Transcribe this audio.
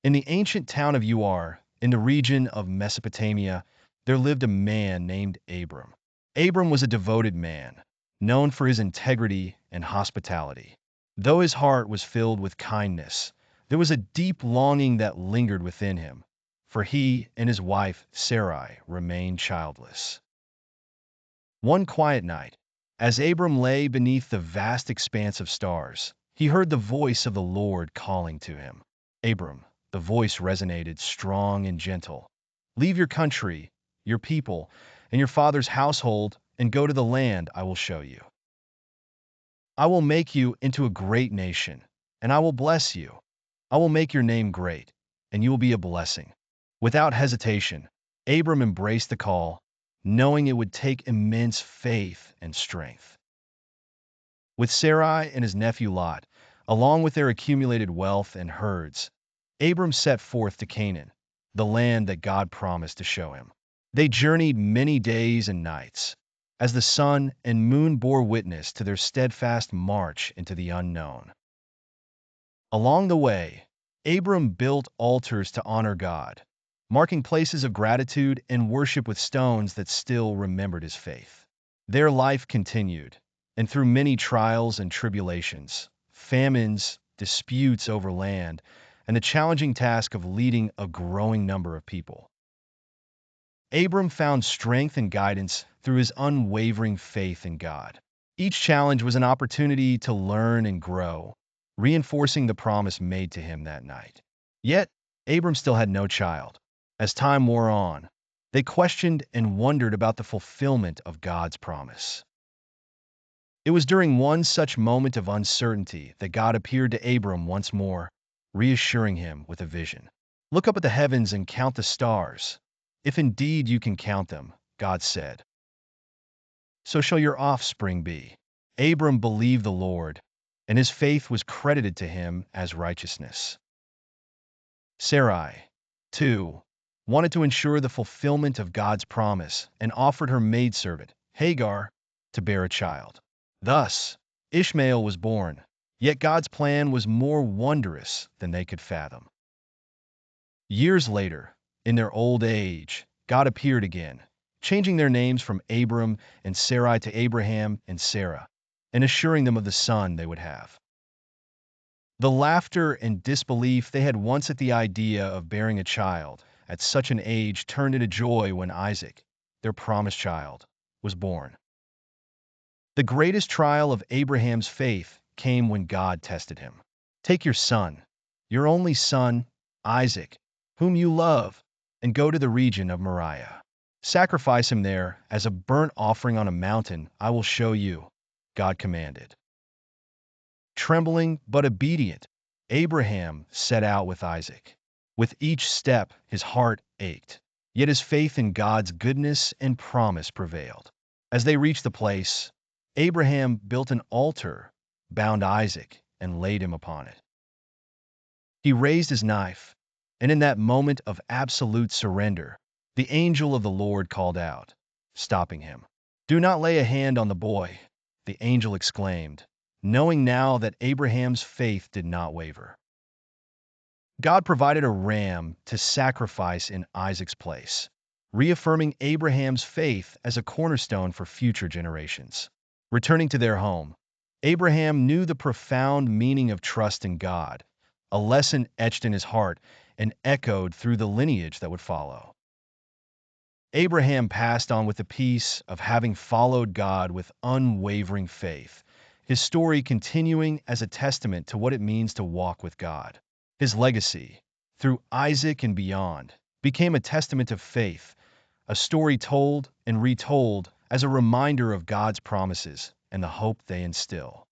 In the ancient town of Ur, in the region of Mesopotamia, there lived a man named Abram. Abram was a devoted man, known for his integrity and hospitality. Though his heart was filled with kindness, there was a deep longing that lingered within him, for he and his wife Sarai remained childless. One quiet night, as Abram lay beneath the vast expanse of stars, he heard the voice of the Lord calling to him. Abram, the voice resonated strong and gentle. Leave your country, your people, and your father's household, and go to the land I will show you. I will make you into a great nation, and I will bless you. I will make your name great, and you will be a blessing. Without hesitation, Abram embraced the call, knowing it would take immense faith and strength. With Sarai and his nephew Lot, along with their accumulated wealth and herds, Abram set forth to Canaan, the land that God promised to show him. They journeyed many days and nights, as the sun and moon bore witness to their steadfast march into the unknown. Along the way, Abram built altars to honor God, marking places of gratitude and worship with stones that still remembered his faith. Their life continued, and through many trials and tribulations, famines, disputes over land, and the challenging task of leading a growing number of people, Abram found strength and guidance through his unwavering faith in God. Each challenge was an opportunity to learn and grow, reinforcing the promise made to him that night. Yet, Abram still had no child. As time wore on, they questioned and wondered about the fulfillment of God's promise. It was during one such moment of uncertainty that God appeared to Abram once more, reassuring him with a vision. Look up at the heavens and count the stars. If indeed you can count them, God said, so shall your offspring be. Abram believed the Lord, and his faith was credited to him as righteousness. Sarai, too, wanted to ensure the fulfillment of God's promise and offered her maidservant, Hagar, to bear a child. Thus, Ishmael was born, yet God's plan was more wondrous than they could fathom. Years later, in their old age, God appeared again, changing their names from Abram and Sarai to Abraham and Sarah, and assuring them of the son they would have. The laughter and disbelief they had once at the idea of bearing a child at such an age turned into joy when Isaac, their promised child, was born. The greatest trial of Abraham's faith came when God tested him. Take your son, your only son, Isaac, whom you love, and go to the region of Moriah. Sacrifice him there as a burnt offering on a mountain I will show you, God commanded. Trembling but obedient, Abraham set out with Isaac. With each step, his heart ached, yet his faith in God's goodness and promise prevailed. As they reached the place, Abraham built an altar, bound Isaac, and laid him upon it. He raised his knife, and in that moment of absolute surrender, the angel of the Lord called out, stopping him. "Do not lay a hand on the boy," the angel exclaimed, knowing now that Abraham's faith did not waver. God provided a ram to sacrifice in Isaac's place, reaffirming Abraham's faith as a cornerstone for future generations. Returning to their home, Abraham knew the profound meaning of trust in God, a lesson etched in his heart and echoed through the lineage that would follow. Abraham passed on with the peace of having followed God with unwavering faith, his story continuing as a testament to what it means to walk with God. His legacy, through Isaac and beyond, became a testament of faith, a story told and retold as a reminder of God's promises and the hope they instill.